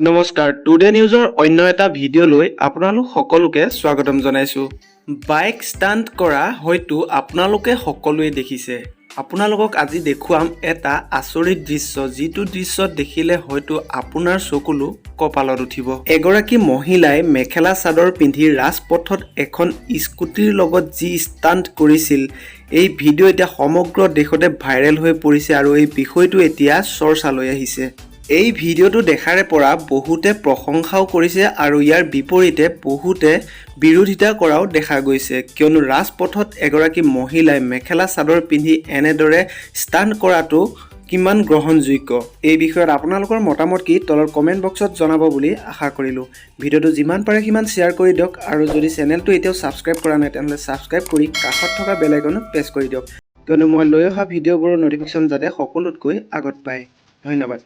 নমস্কাৰ টুডে নিউজৰ অন্য এটা ভিডিঅ'লৈ আপোনালোক সকলোকে স্বাগতম জনাইছোঁ। বাইক ষ্টাণ্ট কৰা হয়তো আপোনালোকে সকলোৱে দেখিছে। আপোনালোকক আজি দেখুৱাম এটা আচৰিত দৃশ্য, যিটো দৃশ্যত দেখিলে হয়তো আপোনাৰ চকুলো কপালত উঠিব। এগৰাকী মহিলাই মেখেলা চাদৰ পিন্ধি ৰাজপথত এখন স্কুটিৰ লগত যি ষ্টাণ্ট কৰিছিল, এই ভিডিঅ' এতিয়া সমগ্ৰ দেশতে ভাইৰেল হৈ পৰিছে আৰু এই বিষয়টো এতিয়া চৰ্চালৈ আহিছে। এই ভিডিঅ'টো দেখাৰে পৰা বহুতে প্ৰশংসাও কৰিছে আৰু ইয়াৰ বিপৰীতে বহুতে বিৰোধিতা কৰাও দেখা গৈছে, কিয়নো ৰাজপথত এগৰাকী মহিলাই মেখেলা চাদৰ পিন্ধি এনেদৰে ষ্টাণ্ট কৰাটো কিমান গ্ৰহণযোগ্য। এই বিষয়ত আপোনালোকৰ মতামত কি তলৰ কমেণ্ট বক্সত জনাব বুলি আশা কৰিলোঁ। ভিডিঅ'টো যিমান পাৰে সিমান শ্বেয়াৰ কৰি দিয়ক আৰু যদি চেনেলটো এতিয়াও ছাবস্ক্ৰাইব কৰা নাই তেনেহ'লে ছাবস্ক্ৰাইব কৰি কাষত থকা বেল আইকনত প্ৰেছ কৰি দিয়ক, কিয়নো মই লৈ অহা ভিডিঅ'বোৰৰ ন'টিফিকেশ্যন যাতে সকলোতকৈ আগত পায়। ধন্যবাদ।